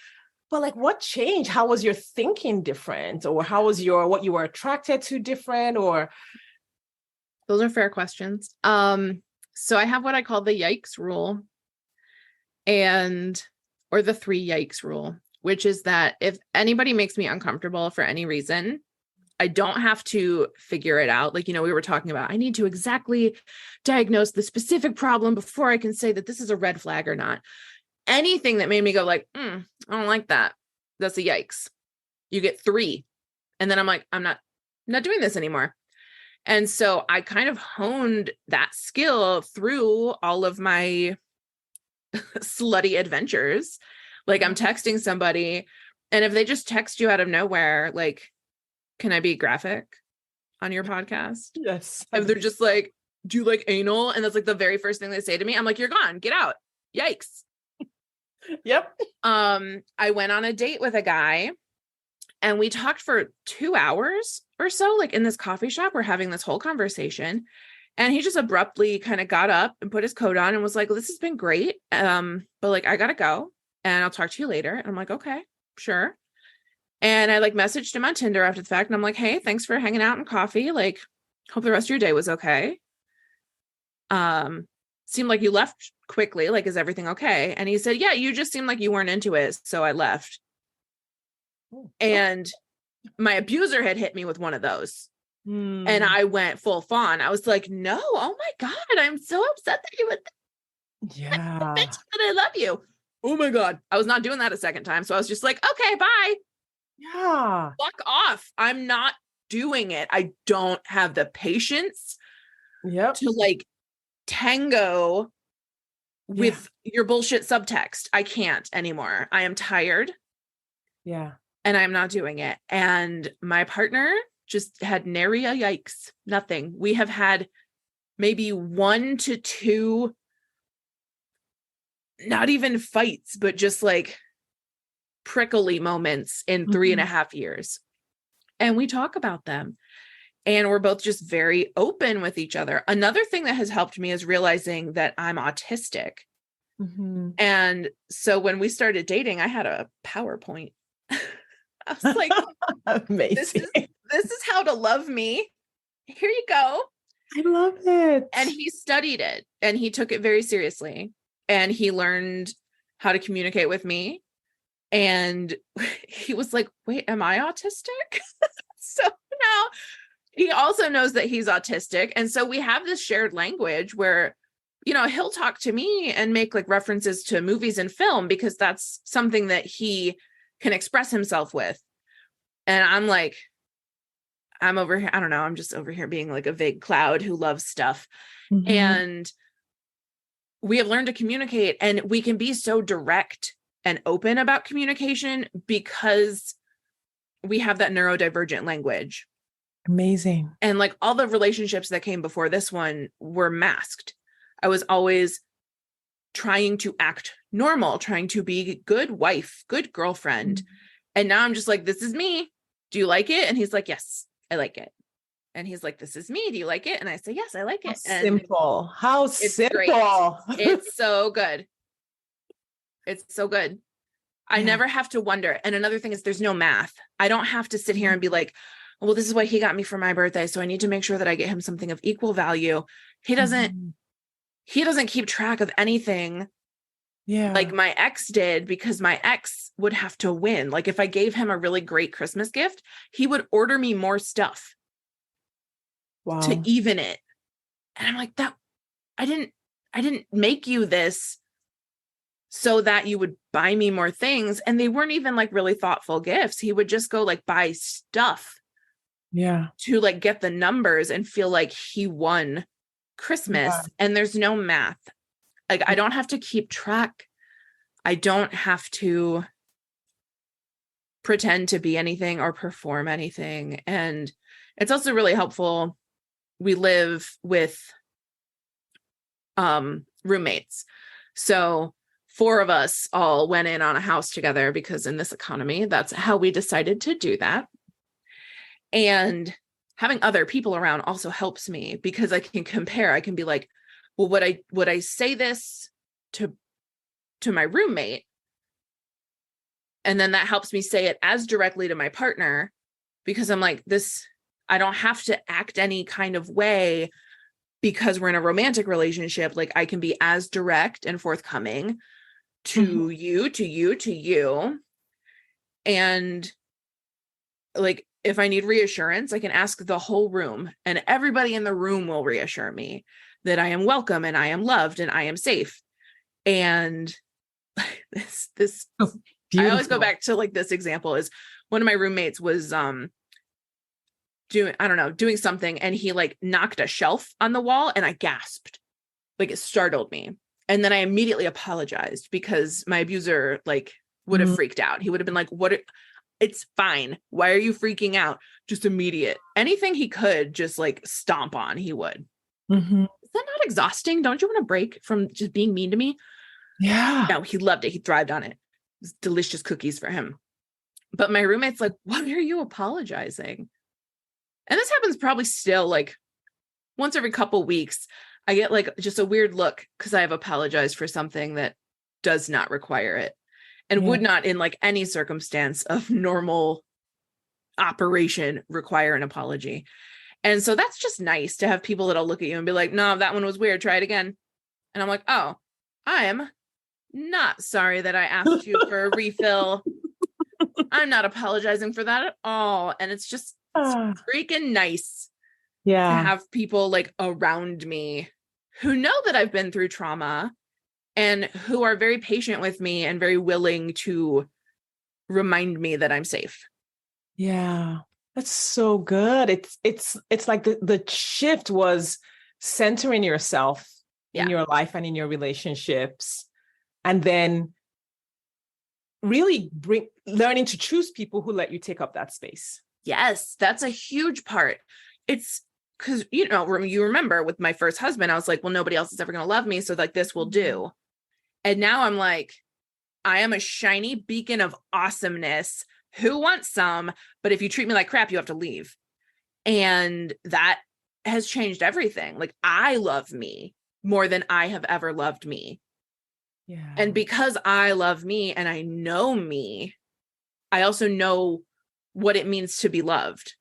But like, what changed? How was your thinking different? Or how was what you were attracted to different? Or those are fair questions. So I have what I call the Yikes Rule, or the 3 Yikes Rule, which is that if anybody makes me uncomfortable for any reason, I don't have to figure it out. Like, we were talking about, I need to exactly diagnose the specific problem before I can say that this is a red flag or not. Anything that made me go like, I don't like that. That's a yikes. You get 3. And then I'm like, I'm not doing this anymore. And so I kind of honed that skill through all of my slutty adventures. Like I'm texting somebody, and if they just text you out of nowhere, like, can I be graphic on your podcast? Yes. If they're just like, do you like anal? And that's like the very first thing they say to me. I'm like, you're gone. Get out. Yikes. Yep. I went on a date with a guy and we talked for 2 hours or so, like in this coffee shop. We're having this whole conversation. And he just abruptly kind of got up and put his coat on and was like, well, this has been great. But like, I gotta go and I'll talk to you later. And I'm like, okay, sure. And I like messaged him on Tinder after the fact. And I'm like, hey, thanks for hanging out and coffee. Like, hope the rest of your day was okay. Seemed like you left quickly. Like, is everything okay? And he said, yeah, you just seemed like you weren't into it. So I left. And my abuser had hit me with one of those. And I went full fawn. I was like, no, oh my God, I'm so upset that you would. Yeah. Bitch, that I love you. Oh my God. I was not doing that a second time. So I was just like, okay, bye. Yeah. Fuck off. I'm not doing it. I don't have the patience to like tango with your bullshit subtext. I can't anymore. I am tired. Yeah. And I'm not doing it. And my partner just had nary a yikes, nothing. We have had maybe 1 to 2, not even fights, but just like prickly moments in 3.5 years. And we talk about them. And we're both just very open with each other. Another thing that has helped me is realizing that I'm autistic. And so when we started dating, I had a PowerPoint. I was like, amazing. This is how to love me. Here you go. I love it. And he studied it and he took it very seriously. And he learned how to communicate with me. And he was like, wait, am I autistic? So now he also knows that he's autistic. And so we have this shared language where, he'll talk to me and make like references to movies and film because that's something that he can express himself with. And I'm like, I'm over here. I don't know. I'm just over here being like a vague cloud who loves stuff. And we have learned to communicate, and we can be so direct and open about communication because we have that neurodivergent language. Amazing. And like all the relationships that came before this one were masked. I was always trying to act normal, trying to be good wife, good girlfriend. And now I'm just like, this is me. Do you like it? And he's like, yes, I like it. And he's like, this is me. Do you like it? And I say, yes, I like it. And simple. How simple. Great. It's so good. It's so good. I never have to wonder. And another thing is there's no math. I don't have to sit here and be like, well, this is what he got me for my birthday, so I need to make sure that I get him something of equal value. He doesn't keep track of anything like my ex did, because my ex would have to win. Like if I gave him a really great Christmas gift, he would order me more stuff to even it. And I'm like, that I didn't make you this so that you would buy me more things. And they weren't even like really thoughtful gifts. He would just go like buy stuff to like get the numbers and feel like he won Christmas. And there's no math. Like I don't have to keep track. I don't have to pretend to be anything or perform anything. And it's also really helpful. We live with roommates. So 4 of us all went in on a house together because in this economy, that's how we decided to do that. And having other people around also helps me because I can compare. I can be like, well, would I say this to my roommate? And then that helps me say it as directly to my partner, because I'm like, I don't have to act any kind of way because we're in a romantic relationship. Like I can be as direct and forthcoming to you. And like, if I need reassurance, I can ask the whole room, and everybody in the room will reassure me that I am welcome and I am loved and I am safe. And this I always go back to like this example is one of my roommates was doing something, and he like knocked a shelf on the wall, and I gasped. Like it startled me. And then I immediately apologized because my abuser like would have freaked out. He would have been like, it's fine. Why are you freaking out? Just immediate. Anything he could just like stomp on, he would. Is that not exhausting? Don't you want a break from just being mean to me? Yeah. No, he loved it. He thrived on it. It was delicious cookies for him. But my roommate's like, why are you apologizing? And this happens probably still like once every couple weeks. I get like just a weird look because I have apologized for something that does not require it and would not in like any circumstance of normal operation require an apology. And so that's just nice to have people that'll look at you and be like, no, that one was weird. Try it again. And I'm like, oh, I am not sorry that I asked you for a refill. I'm not apologizing for that at all. And it's just freaking nice to have people like around me who know that I've been through trauma and who are very patient with me and very willing to remind me that I'm safe. Yeah, that's so good. It's like the shift was centering yourself in your life and in your relationships, and then really learning to choose people who let you take up that space. Yes, that's a huge part. It's because, you remember with my first husband, I was like, well, nobody else is ever going to love me. So like this will do. And now I'm like, I am a shiny beacon of awesomeness. Who wants some? But if you treat me like crap, you have to leave. And that has changed everything. Like I love me more than I have ever loved me. Yeah. And because I love me and I know me, I also know what it means to be loved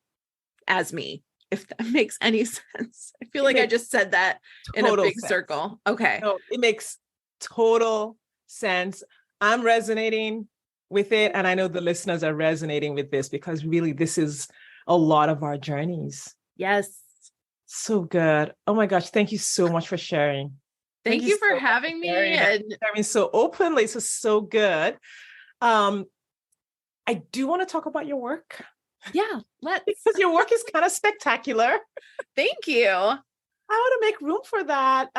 as me, if that makes any sense. I feel like I just said that in a big circle. Okay. No, it makes total sense. I'm resonating with it. And I know the listeners are resonating with this because really this is a lot of our journeys. Yes. So good. Oh my gosh. Thank you so much for sharing. Thank you for having me. And sharing so openly. So good. I do want to talk about your work. Yeah, let's. Because your work is kind of spectacular. Thank you. I want to make room for that.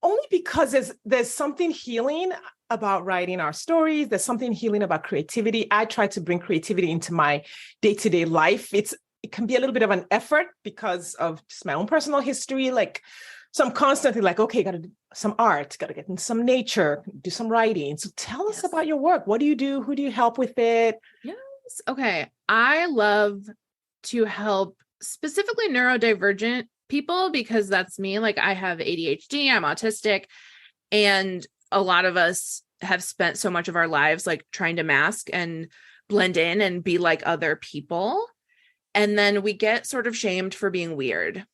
only because there's something healing about writing our stories. There's something healing about creativity. I try to bring creativity into my day-to-day life. It can be a little bit of an effort because of just my own personal history. Like, so I'm constantly like, okay, got to do some art, got to get in some nature, do some writing. So tell us about your work. What do you do? Who do you help with it? Yes. Okay. I love to help specifically neurodivergent people because that's me. Like, I have ADHD, I'm autistic, and a lot of us have spent so much of our lives like trying to mask and blend in and be like other people. And then we get sort of shamed for being weird.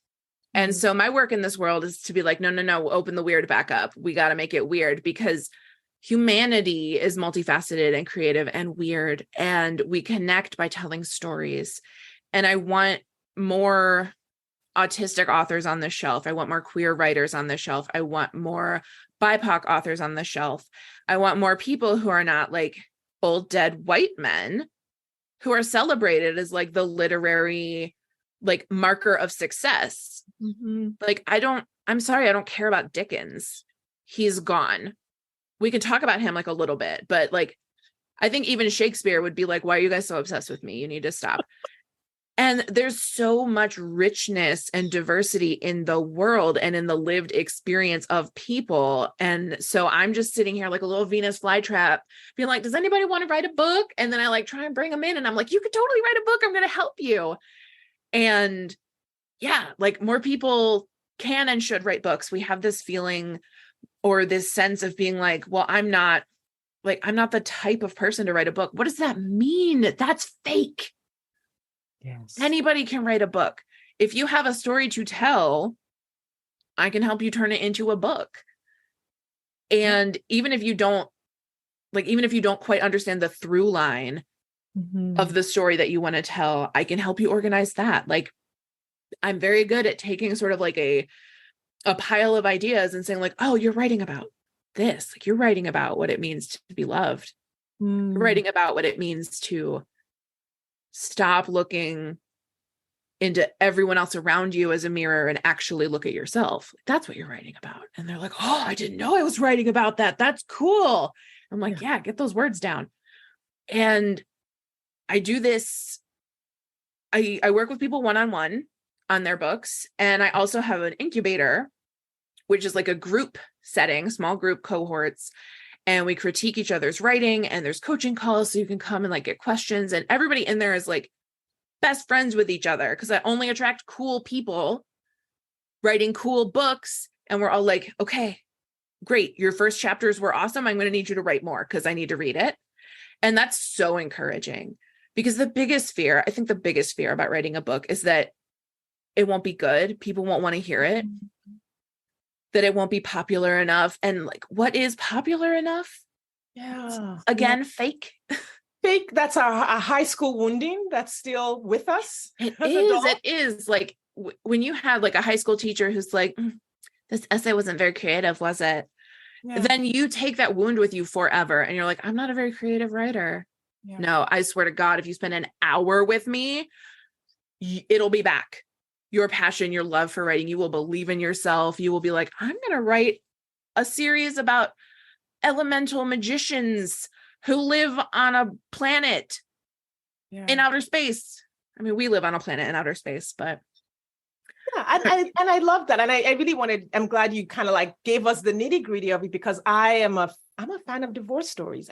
And so my work in this world is to be like, no, open the weird back up. We got to make it weird because humanity is multifaceted and creative and weird. And we connect by telling stories. And I want more autistic authors on the shelf. I want more queer writers on the shelf. I want more BIPOC authors on the shelf. I want more people who are not like old dead white men who are celebrated as like the literary like marker of success. Like, I'm sorry, I don't care about Dickens. He's gone. We can talk about him like a little bit, but like, I think even Shakespeare would be like, why are you guys so obsessed with me? You need to stop. And there's so much richness and diversity in the world and in the lived experience of people. And so I'm just sitting here like a little Venus flytrap being like, does anybody want to write a book? And then I like try and bring them in and I'm like, you could totally write a book. I'm going to help you. And yeah, like more people can and should write books. We have this feeling or this sense of being like, well, I'm not the type of person to write a book. What does that mean? That's fake. Yes. Anybody can write a book. If you have a story to tell, I can help you turn it into a book. And even if you don't quite understand the through line of the story that you want to tell, I can help you organize that. Like, I'm very good at taking sort of like a pile of ideas and saying like, oh, you're writing about this. Like, you're writing about what it means to be loved. You're writing about what it means to stop looking into everyone else around you as a mirror and actually look at yourself. That's what you're writing about. And they're like, oh, I didn't know I was writing about that. That's cool. I'm like, yeah, get those words down. And I do this. I work with people one-on-one on their books. And I also have an incubator, which is like a group setting, small group cohorts. And we critique each other's writing and there's coaching calls. So you can come and like get questions, and everybody in there is like best friends with each other because I only attract cool people writing cool books. And we're all like, okay, great. Your first chapters were awesome. I'm going to need you to write more because I need to read it. And that's so encouraging because I think the biggest fear about writing a book is that it won't be good. People won't want to hear it, that it won't be popular enough. And like, what is popular enough? Yeah. Again, fake. Fake. That's a high school wounding that's still with us. It is like when you had like a high school teacher who's like, this essay wasn't very creative, was it? Yeah. Then you take that wound with you forever. And you're like, I'm not a very creative writer. Yeah. No, I swear to God, if you spend an hour with me, it'll be back. Your passion, your love for writing, you will believe in yourself. You will be like, I'm going to write a series about elemental magicians who live on a planet in outer space. I mean, we live on a planet in outer space, but. Yeah, and I love that. And I really I'm glad you kind of like gave us the nitty gritty of it because I'm a fan of divorce stories.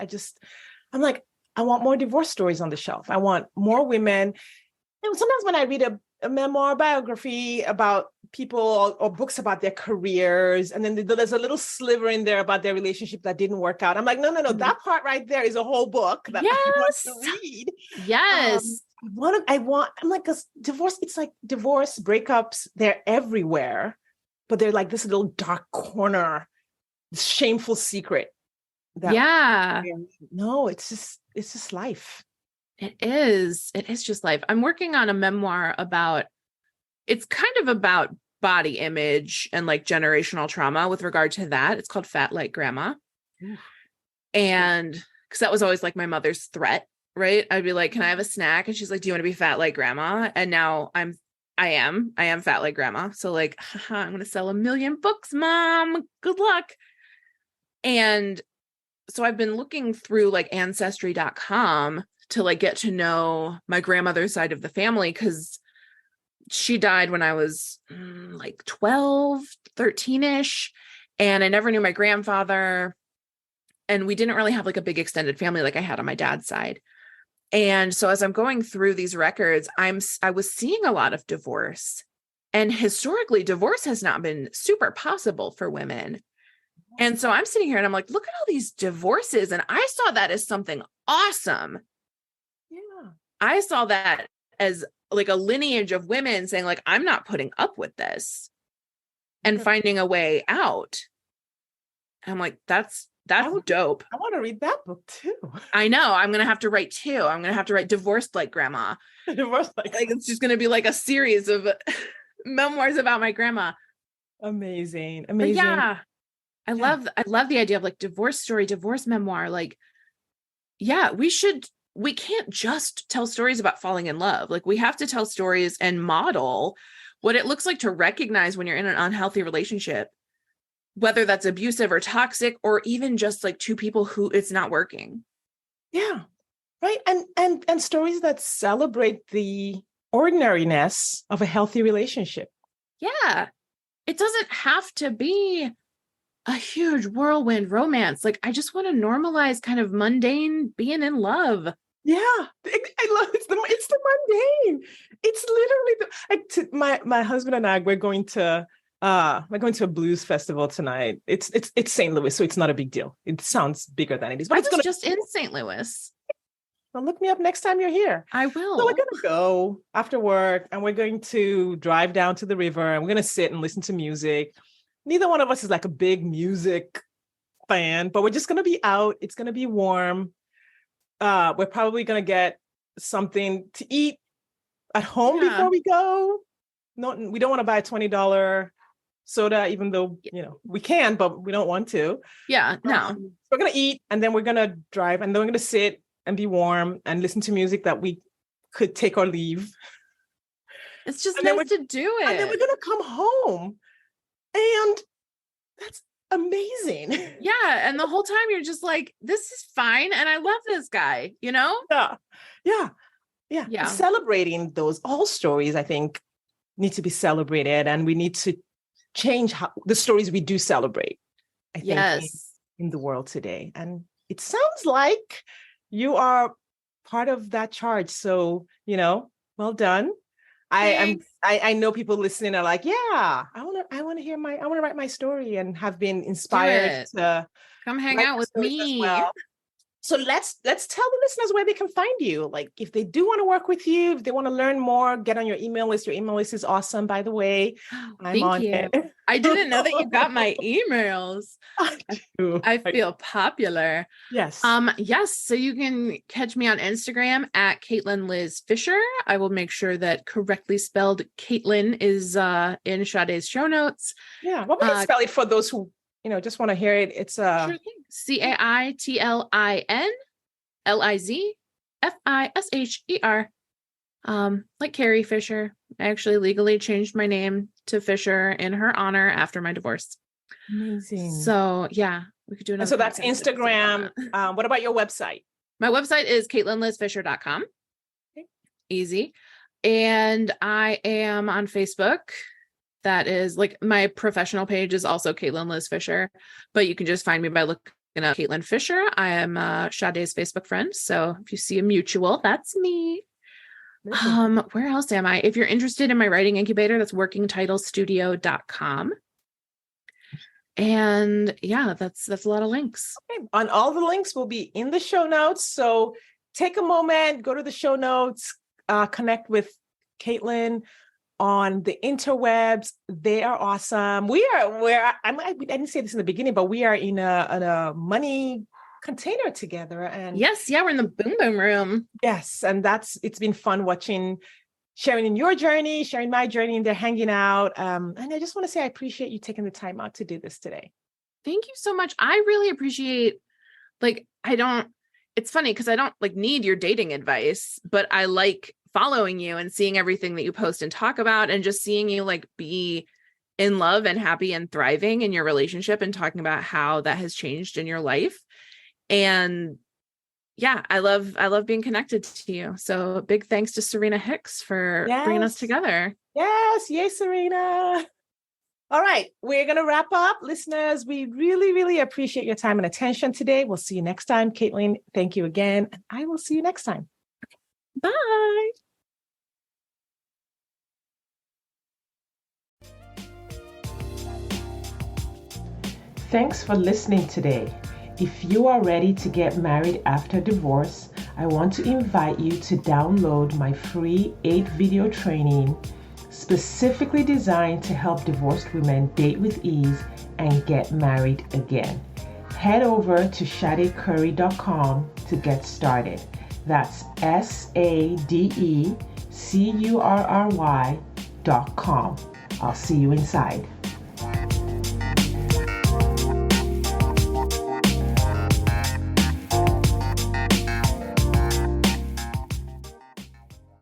I'm like, I want more divorce stories on the shelf. I want more women. And sometimes when I read a memoir biography about people or books about their careers, and then there's a little sliver in there about their relationship that didn't work out. I'm like, no, that part right there is a whole book that I want to read. Yes. I'm like, because divorce, it's like divorce, breakups, they're everywhere, but they're like this little dark corner, this shameful secret. No, it's just life. It is just life. I'm working on a memoir it's kind of about body image and like generational trauma with regard to that. It's called Fat Like Grandma. Oof. And because that was always like my mother's threat, right? I'd be like, can I have a snack? And she's like, do you want to be fat like grandma? And now I'm I am fat like grandma. So like, haha, I'm going to sell 1 million books, mom. Good luck. And so I've been looking through like ancestry.com to like get to know my grandmother's side of the family, because she died when I was like 12, 13-ish. And I never knew my grandfather. And we didn't really have like a big extended family like I had on my dad's side. And so as I'm going through these records, I was seeing a lot of divorce. And historically, divorce has not been super possible for women. And so I'm sitting here and I'm like, look at all these divorces. And I saw that as something awesome. Yeah. I saw that as like a lineage of women saying like, I'm not putting up with this and finding a way out. I'm like, that's dope. I want to read that book too. I know. I'm going to have to write 2. I'm going to have to write Divorced Like Grandma. Divorced like it's just going to be like a series of memoirs about my grandma. Amazing. But yeah. I love the idea of like divorce story, divorce memoir. Like, yeah, we can't just tell stories about falling in love. Like we have to tell stories and model what it looks like to recognize when you're in an unhealthy relationship, whether that's abusive or toxic, or even just like 2 people who it's not working. Yeah. Right. And stories that celebrate the ordinariness of a healthy relationship. Yeah. It doesn't have to be a huge whirlwind romance. Like I just want to normalize kind of mundane being in love. Yeah. I love it's the mundane. It's literally my husband and I, we're going to a blues festival tonight. It's St. Louis, so it's not a big deal. It sounds bigger than it is, but it's just in St. Louis. Well, look me up next time you're here. I will. So we're going to go after work and we're going to drive down to the river and we're going to sit and listen to music. Neither one of us is like a big music fan, but we're just going to be out. It's going to be warm. We're probably going to get something to eat at home before we go. No, we don't want to buy a $20 soda, even though, we can, but we don't want to. Yeah, no. We're going to eat and then we're going to drive and then we're going to sit and be warm and listen to music that we could take or leave. It's just nice to do it. And then we're going to come home. And that's amazing. Yeah. And the whole time you're just like, this is fine. And I love this guy, Yeah. Celebrating all stories, I think, need to be celebrated. And we need to change the stories we do celebrate, I think, in the world today. And it sounds like you are part of that charge. So, well done. I know people listening are like, yeah, I want to write my story and have been inspired to come hang out with me. Well. So let's tell the listeners where they can find you. Like if they do want to work with you, if they want to learn more, get on your email list. Your email list is awesome, by the way. Thank you. I didn't know that you got my emails. I feel popular. Yes. Yes. So you can catch me on Instagram at Caitlin Liz Fisher. I will make sure that correctly spelled Caitlin is in Sade's show notes. Yeah. What would you spell it for those who just want to hear it? It's sure thing. CAITLINLIZFISHER. Like Carrie Fisher. I actually legally changed my name to Fisher in her honor after my divorce. Amazing. So yeah, we could do another. So that's Instagram. What about your website? My website is CaitlinLizFisher.com. Okay. Easy. And I am on Facebook. That is like my professional page is also Caitlin Liz Fisher, but you can just find me by looking up Caitlin Fisher. I am Sade's Facebook friend. So if you see a mutual, that's me. Where else am I? If you're interested in my writing incubator, that's workingtitlestudio.com. And yeah, that's a lot of links. Okay. On all the links will be in the show notes. So take a moment, go to the show notes, connect with Caitlin on the interwebs. They are awesome. I didn't say this in the beginning, but we are in a money container together. And yes, we're in the boom boom room. Yes. And it's been fun sharing in your journey, sharing my journey, and they're hanging out. And I just want to say, I appreciate you taking the time out to do this today. Thank you so much. I really appreciate, it's funny because I don't need your dating advice, but I like following you and seeing everything that you post and talk about, and just seeing you like be in love and happy and thriving in your relationship, and talking about how that has changed in your life. And yeah, I love being connected to you. So big thanks to Serena Hicks for bringing us together. Yes. Yay, Serena. All right. We're going to wrap up. Listeners, we really, really appreciate your time and attention today. We'll see you next time. Caitlin, thank you again. And I will see you next time. Bye. Thanks for listening today. If you are ready to get married after divorce, I want to invite you to download my free 8-video training specifically designed to help divorced women date with ease and get married again. Head over to shadecurry.com to get started. That's SADECURRY.com. I'll see you inside.